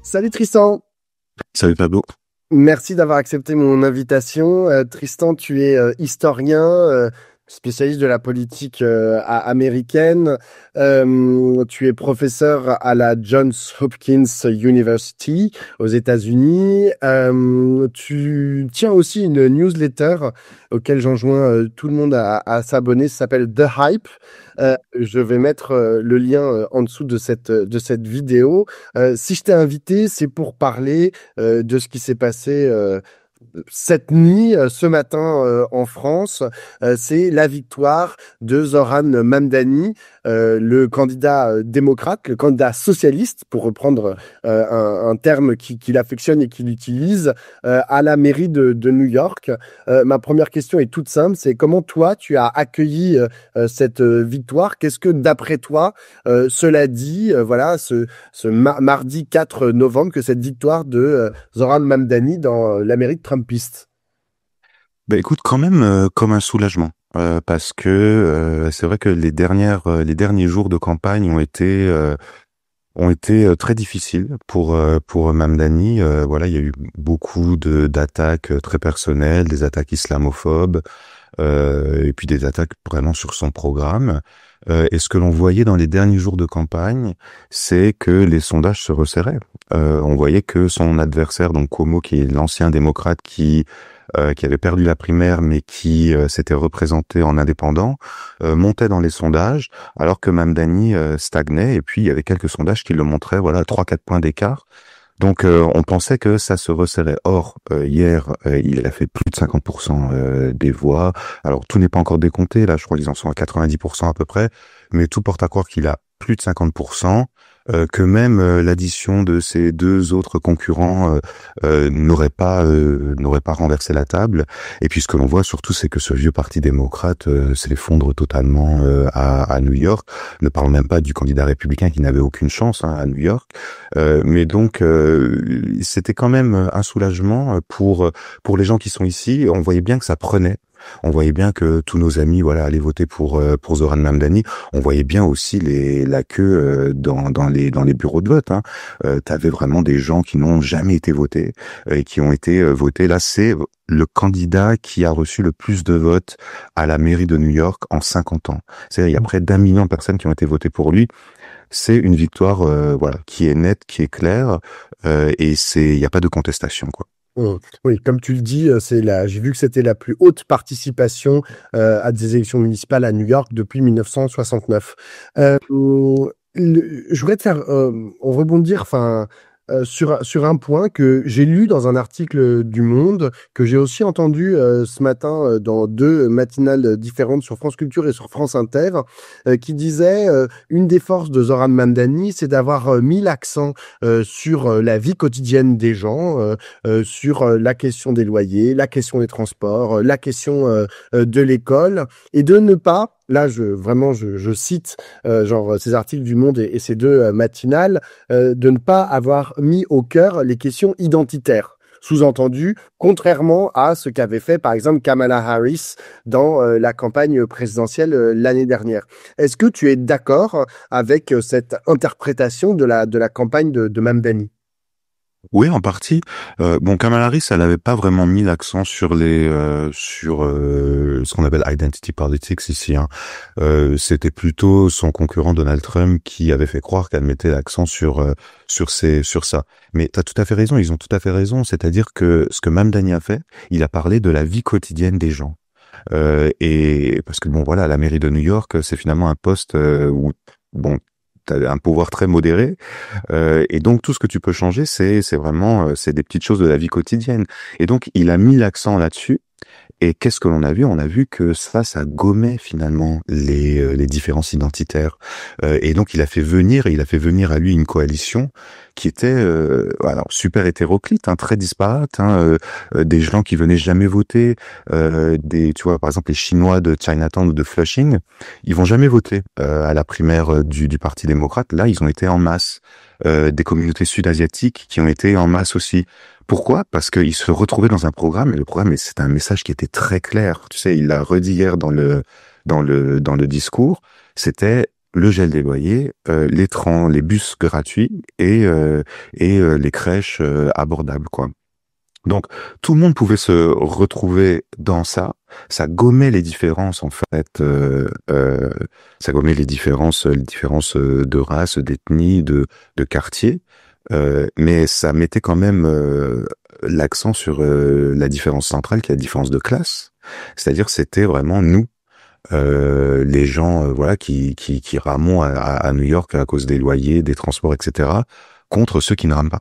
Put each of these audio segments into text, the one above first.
Salut Tristan, Salut Pablo. merci d'avoir accepté mon invitation. Tristan, tu es historien, spécialiste de la politique américaine. Tu es professeur à la Johns Hopkins University aux États-Unis. Tu tiens aussi une newsletter auquel j'enjoins tout le monde à s'abonner. Ça s'appelle The Hype. Je vais mettre le lien en dessous de cette vidéo. Si je t'ai invité, c'est pour parler de ce qui s'est passé cette nuit, ce matin en France. C'est la victoire de Zoran Mamdani, le candidat démocrate, le candidat socialiste, pour reprendre un terme qu'il affectionne et qu'il utilise, à la mairie de New York. Ma première question est toute simple, c'est comment toi tu as accueilli cette victoire? Qu'est-ce que d'après toi cela dit, voilà, ce mardi 4 novembre, que cette victoire de Zoran Mamdani dans la mairie de Trumpiste? Bah écoute, quand même comme un soulagement, parce que c'est vrai que les derniers jours de campagne ont été très difficiles pour Mamdani. Voilà, il y a eu beaucoup d'attaques très personnelles, des attaques islamophobes, et puis des attaques vraiment sur son programme. Et ce que l'on voyait dans les derniers jours de campagne, c'est que les sondages se resserraient. On voyait que son adversaire, donc Cuomo, qui est l'ancien démocrate qui avait perdu la primaire mais qui s'était représenté en indépendant, montait dans les sondages, alors que Mamdani stagnait. Et puis il y avait quelques sondages qui le montraient, voilà, 3-4 points d'écart. Donc on pensait que ça se resserrait. Or, hier, il a fait plus de 50% des voix. Alors tout n'est pas encore décompté, là je crois qu'ils en sont à 90% à peu près, mais tout porte à croire qu'il a plus de 50%, que même l'addition de ces deux autres concurrents n'aurait pas renversé la table. Et puis ce que l'on voit surtout, c'est que ce vieux parti démocrate s'effondre totalement à New York. Ne parlons même pas du candidat républicain qui n'avait aucune chance à New York. Mais donc c'était quand même un soulagement pour les gens qui sont ici. On voyait bien que ça prenait. On voyait bien que tous nos amis, voilà, allaient voter pour Zoran Mamdani. On voyait bien aussi la queue dans les bureaux de vote. Hein. T'avais vraiment des gens qui n'ont jamais été votés et qui ont été votés. Là, c'est le candidat qui a reçu le plus de votes à la mairie de New York en 50 ans. C'est-à-dire, il y a près d'1 million de personnes qui ont été votées pour lui. C'est une victoire, voilà, qui est nette, qui est claire, et il n'y a pas de contestation, quoi. Oui, comme tu le dis, j'ai vu que c'était la plus haute participation à des élections municipales à New York depuis 1969. Je voudrais te faire rebondir, sur un point que j'ai lu dans un article du Monde, que j'ai aussi entendu ce matin dans deux matinales différentes sur France Culture et sur France Inter, qui disait une des forces de Zoran Mamdani, c'est d'avoir mis l'accent sur la vie quotidienne des gens, sur la question des loyers, la question des transports, la question de l'école, et de ne pas, là je cite ces articles du Monde et ces deux matinales, de ne pas avoir mis au cœur les questions identitaires. Sous-entendu, contrairement à ce qu'avait fait par exemple Kamala Harris dans la campagne présidentielle l'année dernière. Est-ce que tu es d'accord avec cette interprétation de la campagne de Mamdani? Oui, en partie. Bon, Kamala Harris, elle n'avait pas vraiment mis l'accent sur ce qu'on appelle identity politics ici. Hein. C'était plutôt son concurrent Donald Trump qui avait fait croire qu'elle mettait l'accent sur ça. Mais t'as tout à fait raison. Ils ont tout à fait raison. C'est-à-dire que ce que Mamdani a fait, il a parlé de la vie quotidienne des gens. Et parce que bon, voilà, la mairie de New York, c'est finalement un poste où bon, t'as un pouvoir très modéré, et donc tout ce que tu peux changer, c'est vraiment c'est des petites choses de la vie quotidienne. Et donc il a mis l'accent là-dessus. Et qu'est-ce que l'on a vu? On a vu que ça gommait finalement les différences identitaires. Et donc il a fait venir à lui une coalition qui était alors super hétéroclite, hein, très disparate, hein, des gens qui venaient jamais voter, tu vois, par exemple les Chinois de Chinatown ou de Flushing, ils vont jamais voter à la primaire du Parti démocrate. Là, ils ont été en masse. Des communautés sud-asiatiques qui ont été en masse aussi. Pourquoi? Parce qu'ils se retrouvaient dans un programme, et le programme, c'est un message qui était très clair. Tu sais, il l'a redit hier dans le discours. C'était le gel des loyers, les trains, les bus gratuits et les crèches abordables, quoi. Donc, tout le monde pouvait se retrouver dans ça. Ça gommait les différences, en fait. Ça gommait les différences de race, d'ethnie, de quartier. Mais ça mettait quand même l'accent sur la différence centrale, qui est la différence de classe. C'est-à-dire, c'était vraiment nous, les gens, voilà, qui ramons à New York à cause des loyers, des transports, etc., contre ceux qui ne rament pas.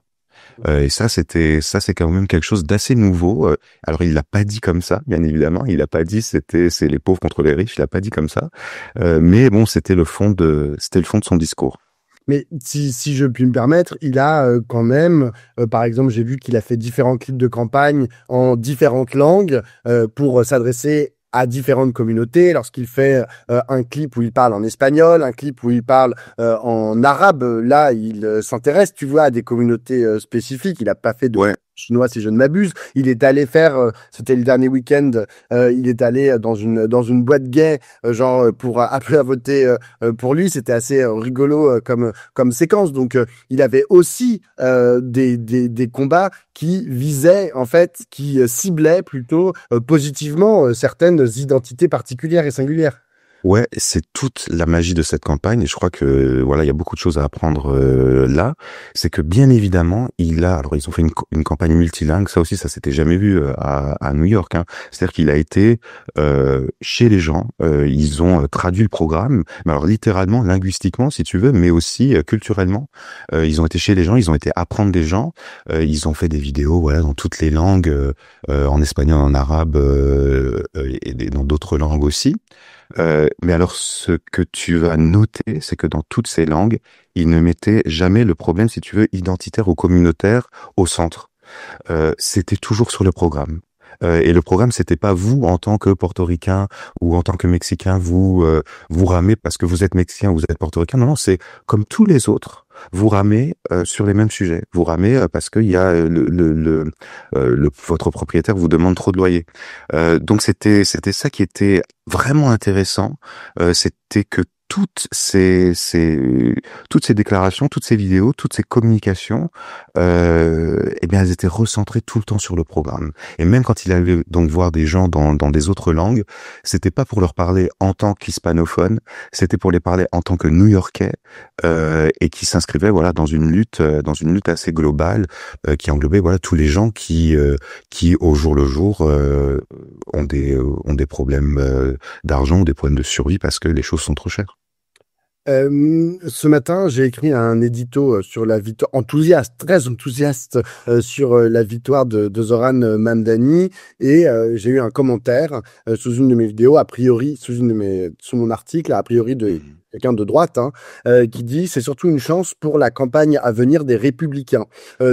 Et ça, c'est quand même quelque chose d'assez nouveau. Alors, il l'a pas dit comme ça, bien évidemment. Il a pas dit c'est les pauvres contre les riches. Il l'a pas dit comme ça. Mais bon, c'était le fond de son discours. Mais si je puis me permettre, il a quand même, par exemple, j'ai vu qu'il a fait différents clips de campagne en différentes langues pour s'adresser à différentes communautés. Lorsqu'il fait un clip où il parle en espagnol, un clip où il parle en arabe, là, il s'intéresse, tu vois, à des communautés spécifiques. Il a pas fait de Ouais. chinois, si je ne m'abuse. Il est allé faire, c'était le dernier week-end, il est allé dans une boîte gay, genre pour appeler à voter pour lui. C'était assez rigolo comme séquence. Donc, il avait aussi des combats qui visaient, en fait, qui ciblaient plutôt positivement certaines identités particulières et singulières. Ouais, c'est toute la magie de cette campagne et je crois que voilà, il y a beaucoup de choses à apprendre là. C'est que bien évidemment, alors ils ont fait une campagne multilingue, ça aussi, ça s'était jamais vu à New York. Hein. C'est-à-dire qu'il a été chez les gens, ils ont traduit le programme, mais alors littéralement, linguistiquement, si tu veux, mais aussi culturellement. Ils ont été chez les gens, ils ont été apprendre des gens, ils ont fait des vidéos, voilà, dans toutes les langues, en espagnol, en arabe et dans d'autres langues aussi. Mais alors, ce que tu vas noter, c'est que dans toutes ces langues, ils ne mettaient jamais le problème, si tu veux, identitaire ou communautaire au centre. C'était toujours sur le programme. Et le programme, c'était pas vous en tant que portoricain ou en tant que mexicain, vous ramez parce que vous êtes mexicain ou vous êtes portoricain. Non, non, c'est comme tous les autres. Vous ramez sur les mêmes sujets. Vous ramez parce qu'il y a votre propriétaire vous demande trop de loyer. Donc c'était ça qui était vraiment intéressant. C'était que toutes ces déclarations, toutes ces vidéos, toutes ces communications, eh bien, elles étaient recentrées tout le temps sur le programme. Et même quand il allait donc voir des gens dans des autres langues, c'était pas pour leur parler en tant qu'hispanophones, c'était pour les parler en tant que New-Yorkais, et qui s'inscrivaient, voilà, dans une lutte assez globale, qui englobait, voilà, tous les gens qui au jour le jour ont des problèmes d'argent ou des problèmes de survie parce que les choses sont trop chères. Ce matin, j'ai écrit un édito sur la victoire, enthousiaste, très enthousiaste sur la victoire de Zoran Mamdani, et j'ai eu un commentaire sous une de mes vidéos, a priori sous mon article, a priori de quelqu'un de droite, hein, qui dit c'est surtout une chance pour la campagne à venir des Républicains.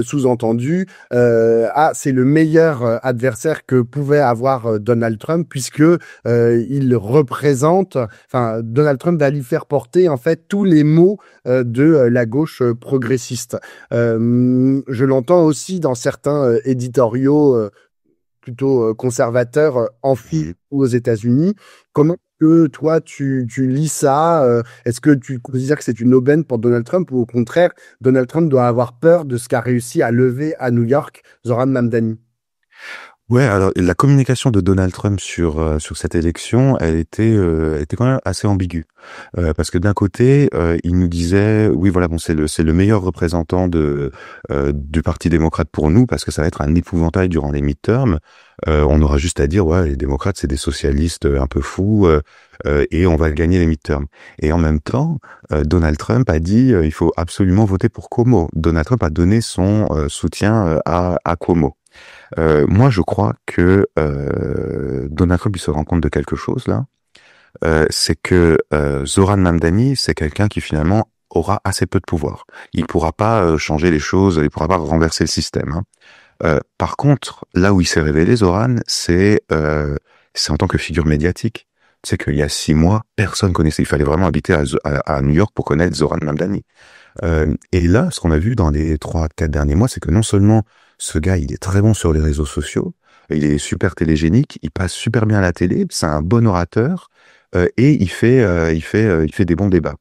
Sous-entendu, c'est le meilleur adversaire que pouvait avoir Donald Trump, puisque il représente, enfin, Donald Trump va lui faire porter en fait tous les maux de la gauche progressiste. Je l'entends aussi dans certains éditoriaux plutôt conservateurs en France ou aux États-Unis. Comment que toi tu lis ça? Est-ce que tu considères que c'est une aubaine pour Donald Trump, ou au contraire, Donald Trump doit avoir peur de ce qu'a réussi à lever à New York Zoran Mamdani? Ouais, alors la communication de Donald Trump sur cette élection, elle était quand même assez ambiguë, parce que d'un côté, il nous disait oui, voilà, bon, c'est le meilleur représentant du Parti démocrate pour nous parce que ça va être un épouvantail durant les midterms. On aura juste à dire ouais, les démocrates c'est des socialistes un peu fous, et on va gagner les midterms. Et en même temps, Donald Trump a dit il faut absolument voter pour Cuomo. Donald Trump a donné son soutien à Cuomo. Moi, je crois que Donald Trump il se rend compte de quelque chose là. C'est que Zoran Mamdani, c'est quelqu'un qui finalement aura assez peu de pouvoir. Il pourra pas changer les choses, il pourra pas renverser le système. Hein. Par contre, là où il s'est révélé, Zoran, c'est en tant que figure médiatique. Tu sais qu'il y a 6 mois, personne connaissait. Il fallait vraiment habiter à New York pour connaître Zoran Mamdani. Et là, ce qu'on a vu dans les 3-4 derniers mois, c'est que non seulement ce gars, il est très bon sur les réseaux sociaux, il est super télégénique, il passe super bien à la télé, c'est un bon orateur, et il fait des bons débats.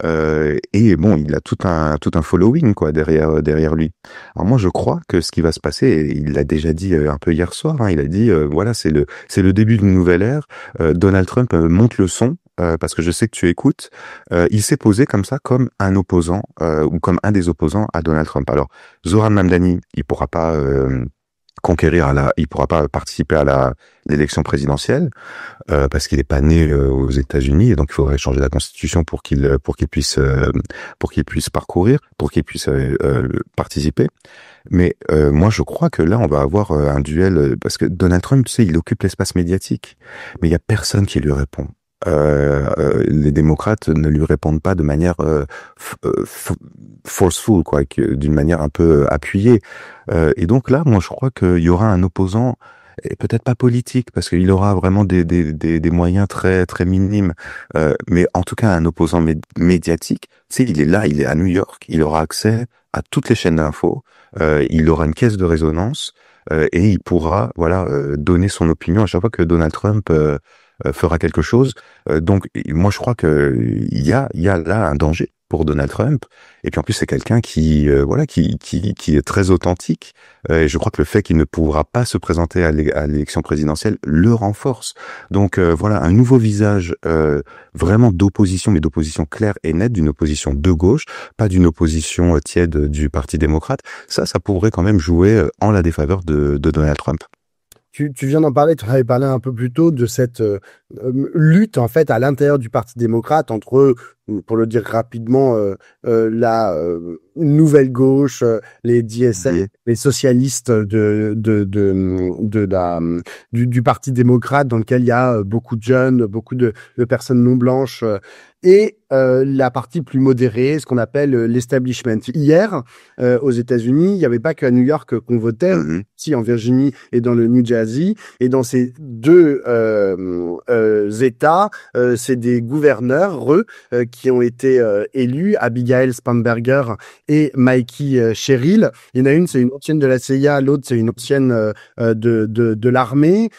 Et bon, il a tout un following quoi derrière lui. Alors moi, je crois que ce qui va se passer, et il l'a déjà dit un peu hier soir, hein, il a dit voilà, c'est le début d'une nouvelle ère. Donald Trump monte le son. Parce que je sais que tu écoutes, il s'est posé comme ça, comme un opposant ou comme un des opposants à Donald Trump. Alors, Zoran Mamdani, il pourra pas il pourra pas participer à l'élection présidentielle parce qu'il est pas né aux États-Unis et donc il faudrait changer la constitution pour qu'il puisse parcourir, pour qu'il puisse participer. Mais moi, je crois que là, on va avoir un duel parce que Donald Trump, tu sais, il occupe l'espace médiatique, mais il y a personne qui lui répond. Les démocrates ne lui répondent pas de manière forceful, quoi, d'une manière un peu appuyée. Et donc là, moi, je crois qu'il y aura un opposant, et peut-être pas politique, parce qu'il aura vraiment des moyens très très minimes, mais en tout cas un opposant médiatique. Tu sais, il est là, il est à New York, il aura accès à toutes les chaînes d'infos, il aura une caisse de résonance. Et il pourra, voilà, donner son opinion à chaque fois que Donald Trump fera quelque chose. Donc, moi, je crois que il y a là un danger pour Donald Trump. Et puis en plus, c'est quelqu'un voilà, qui est très authentique. Et je crois que le fait qu'il ne pourra pas se présenter à l'élection présidentielle le renforce. Donc voilà, un nouveau visage vraiment d'opposition, mais d'opposition claire et nette, d'une opposition de gauche, pas d'une opposition tiède du Parti démocrate. Ça pourrait quand même jouer en la défaveur de Donald Trump. Tu viens d'en parler, tu en avais parlé un peu plus tôt de cette lutte en fait à l'intérieur du Parti démocrate entre, pour le dire rapidement, la nouvelle gauche, les DSL, Oui. les socialistes du Parti démocrate dans lequel il y a beaucoup de jeunes, beaucoup de personnes non blanches. Et la partie plus modérée, ce qu'on appelle l'establishment. Hier, aux États-Unis, il n'y avait pas qu'à New York qu'on votait, aussi en Virginie et dans le New Jersey. Et dans ces deux États, c'est des gouverneurs, qui ont été élus, Abigail Spanberger et Mikey Sherrill. Il y en a une, c'est une ancienne de la CIA, l'autre, c'est une ancienne de l'armée.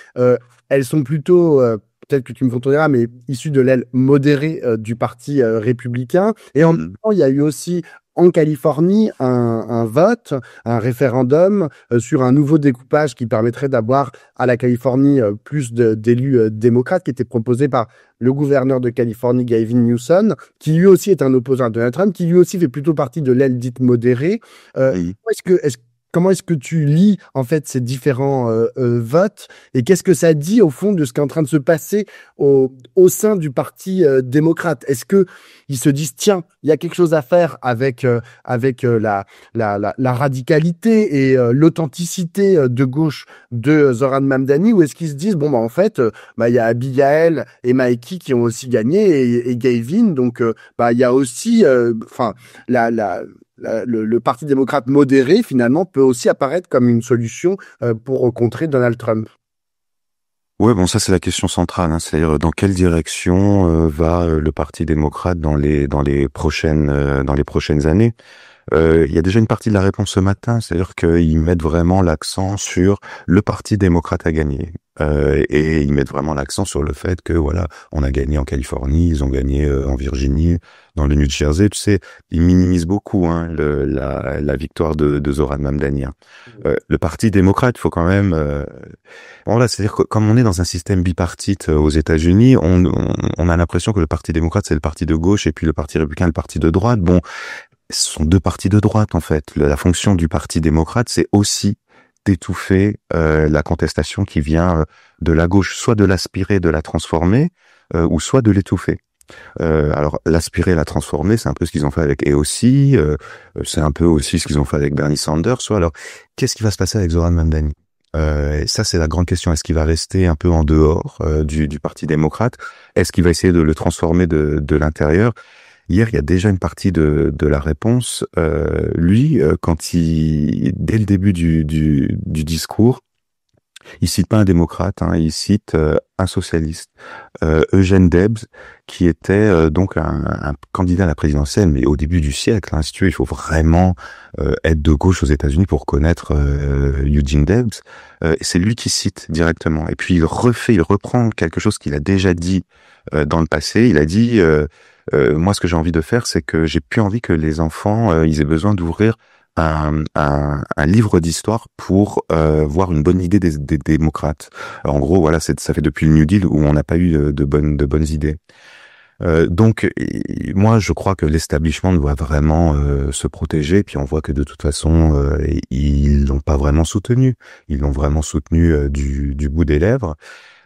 Elles sont plutôt... peut-être que tu me contrediras, mais issu de l'aile modérée du parti républicain. Et en même temps, il y a eu aussi en Californie un vote, un référendum sur un nouveau découpage qui permettrait d'avoir à la Californie plus d'élus démocrates, qui était proposé par le gouverneur de Californie, Gavin Newsom, qui lui aussi est un opposant à Donald Trump, qui lui aussi fait plutôt partie de l'aile dite modérée. Comment est-ce que tu lis en fait ces différents votes et qu'est-ce que ça dit au fond de ce qui est en train de se passer au sein du Parti démocrate? Est-ce que ils se disent tiens, il y a quelque chose à faire avec la radicalité et l'authenticité de gauche de Zoran Mamdani, ou est-ce qu'ils se disent bon bah en fait il y a Abigail et Mikey qui ont aussi gagné et Gavin, donc il y a aussi le Parti démocrate modéré, finalement, peut aussi apparaître comme une solution pour contrer Donald Trump. Ouais, bon, ça c'est la question centrale, hein, c'est-à-dire dans quelle direction va le Parti démocrate dans les prochaines années. Il y a déjà une partie de la réponse ce matin, c'est-à-dire qu'ils mettent vraiment l'accent sur le Parti démocrate a gagné. Et ils mettent vraiment l'accent sur le fait que voilà, on a gagné en Californie, ils ont gagné en Virginie, dans le New Jersey, tu sais, ils minimisent beaucoup la victoire de Zoran Mamdani. Le Parti démocrate, il faut quand même voilà, c'est-à-dire que comme on est dans un système bipartite aux États-Unis, on a l'impression que le Parti démocrate c'est le parti de gauche et puis le Parti républicain le parti de droite. Bon, ce sont deux partis de droite en fait. La fonction du Parti démocrate, c'est aussi d'étouffer la contestation qui vient de la gauche, soit de l'aspirer, de la transformer, ou soit de l'étouffer. Alors l'aspirer, la transformer, c'est un peu ce qu'ils ont fait avec AOC, c'est un peu aussi ce qu'ils ont fait avec Bernie Sanders. Soit alors, qu'est-ce qui va se passer avec Zoran Mamdani? Et ça, c'est la grande question. Est-ce qu'il va rester un peu en dehors du Parti démocrate? Est-ce qu'il va essayer de le transformer de l'intérieur? Hier, il y a déjà une partie de la réponse. Lui, dès le début du discours, il cite pas un démocrate, hein, il cite un socialiste, Eugene Debs, qui était donc un candidat à la présidentielle, mais au début du siècle. Hein, si tu veux, il faut vraiment être de gauche aux États-Unis pour connaître Eugene Debs. Et c'est lui qui cite directement. Et puis il reprend quelque chose qu'il a déjà dit dans le passé. Il a dit moi, ce que j'ai envie de faire, c'est que j'ai plus envie que les enfants, ils aient besoin d'ouvrir un livre d'histoire pour voir une bonne idée des démocrates. En gros, voilà, ça fait depuis le New Deal où on n'a pas eu de bonnes idées. Donc, moi, je crois que l'establishment doit vraiment se protéger. Puis on voit que de toute façon, ils l'ont pas vraiment soutenu. Ils l'ont vraiment soutenu du bout des lèvres.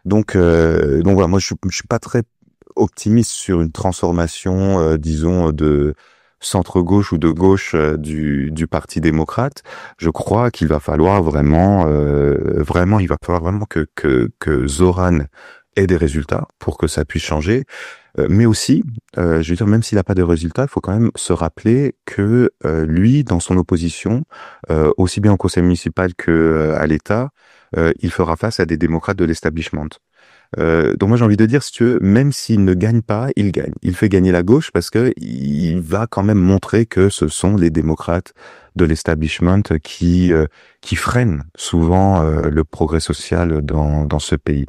Donc voilà, moi, je suis pas très optimiste sur une transformation, disons, de centre-gauche ou de gauche du Parti démocrate. Je crois qu'il va falloir vraiment, il va falloir vraiment que Zoran ait des résultats pour que ça puisse changer. Mais aussi, je veux dire, même s'il n'a pas de résultats, il faut quand même se rappeler que lui, dans son opposition, aussi bien au conseil municipal que à l'État, il fera face à des démocrates de l'establishment. Donc moi j'ai envie de dire, si tu veux, même s'il ne gagne pas, il gagne. Il fait gagner la gauche parce que il va quand même montrer que ce sont les démocrates de l'establishment qui freinent souvent le progrès social dans ce pays.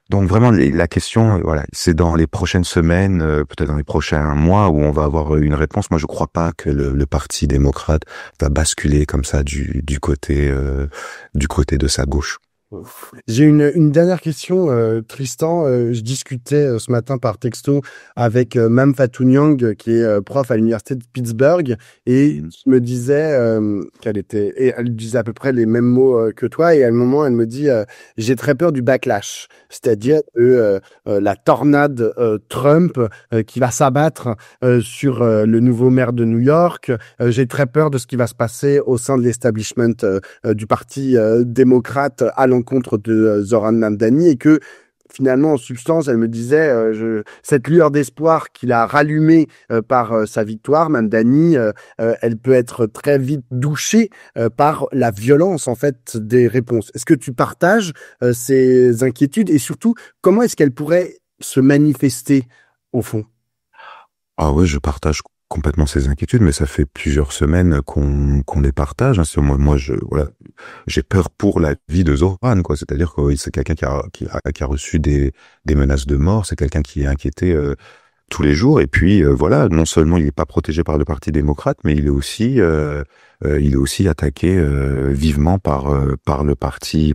Donc vraiment la question, voilà, c'est dans les prochaines semaines, peut-être dans les prochains mois où on va avoir une réponse. Moi je crois pas que le Parti démocrate va basculer comme ça du côté de sa gauche. J'ai une dernière question, Tristan. Je discutais ce matin par texto avec Mam Fatou Niang, qui est prof à l'université de Pittsburgh, et je me disait et elle disait à peu près les mêmes mots que toi, et à un moment, elle me dit j'ai très peur du backlash, c'est-à-dire la tornade Trump qui va s'abattre sur le nouveau maire de New York. J'ai très peur de ce qui va se passer au sein de l'establishment du parti démocrate à l'encontre de Zoran Mamdani, et que finalement, en substance, elle me disait cette lueur d'espoir qu'il a rallumée par sa victoire, Mamdani, elle peut être très vite douchée par la violence en fait des réponses. Est-ce que tu partages ces inquiétudes, et surtout, comment est-ce qu'elle pourrait se manifester au fond? Ah ouais, je partage complètement ces inquiétudes, mais ça fait plusieurs semaines qu'on les partage. Hein. Moi, voilà, j'ai peur pour la vie de Zoran, quoi. C'est-à-dire que c'est quelqu'un qui a reçu des menaces de mort. C'est quelqu'un qui est inquiété tous les jours. Et puis voilà, non seulement il n'est pas protégé par le Parti démocrate, mais il est aussi attaqué vivement par le parti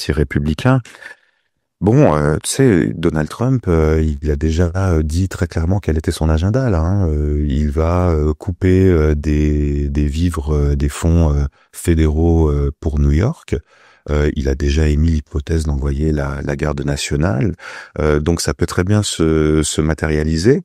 républicain. Bon, tu sais, Donald Trump, il a déjà dit très clairement quel était son agenda là. Hein. Il va couper des vivres, des fonds fédéraux pour New York. Il a déjà émis l'hypothèse d'envoyer la garde nationale. Donc ça peut très bien se matérialiser.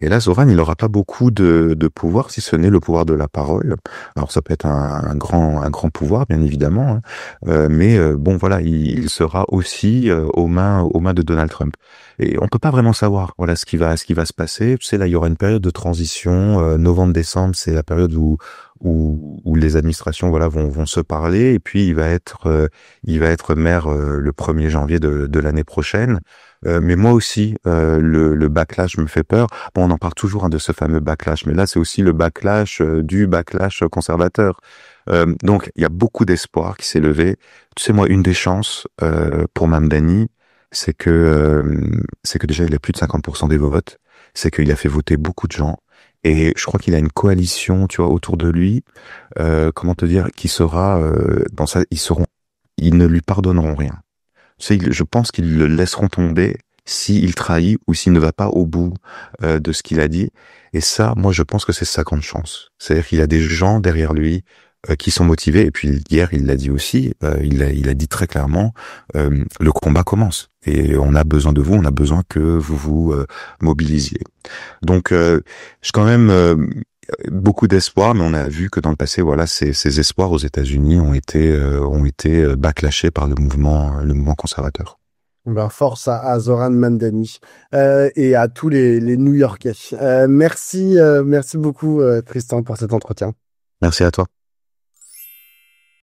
Et là, Zoran, il n'aura pas beaucoup de pouvoir, si ce n'est le pouvoir de la parole. Alors, ça peut être un grand pouvoir, bien évidemment, hein. Mais bon, voilà, il sera aussi aux mains de Donald Trump. Et on peut pas vraiment savoir, voilà, ce qui va se passer. Tu sais, là, il y aura une période de transition. Novembre-décembre, c'est la période où les administrations, voilà, vont se parler. Et puis, il va être maire le 1er janvier de l'année prochaine. Mais moi aussi, le backlash me fait peur. Bon, on en parle toujours hein, de ce fameux backlash, mais là, c'est aussi le backlash du backlash conservateur. Donc, il y a beaucoup d'espoir qui s'est levé. Tu sais, moi, une des chances pour Mamdani, c'est que déjà, il a plus de 50% des votes. C'est qu'il a fait voter beaucoup de gens. Et je crois qu'il a une coalition, tu vois, autour de lui. Comment te dire, qui sera dans ça, ils ne lui pardonneront rien. Tu sais, je pense qu'ils le laisseront tomber s'il trahit ou s'il ne va pas au bout de ce qu'il a dit. Et ça, moi, je pense que c'est sa grande chance. C'est-à-dire qu'il a des gens derrière lui qui sont motivés. Et puis hier, il l'a dit aussi. Il a dit très clairement, le combat commence. Et on a besoin de vous. On a besoin que vous vous mobilisiez. Donc, j'ai quand même beaucoup d'espoir, mais on a vu que dans le passé, voilà, ces espoirs aux États-Unis ont été backlashés par le mouvement conservateur. Ben, force à Zoran Mamdani et à tous les New-Yorkais. Merci beaucoup Tristan pour cet entretien. Merci à toi.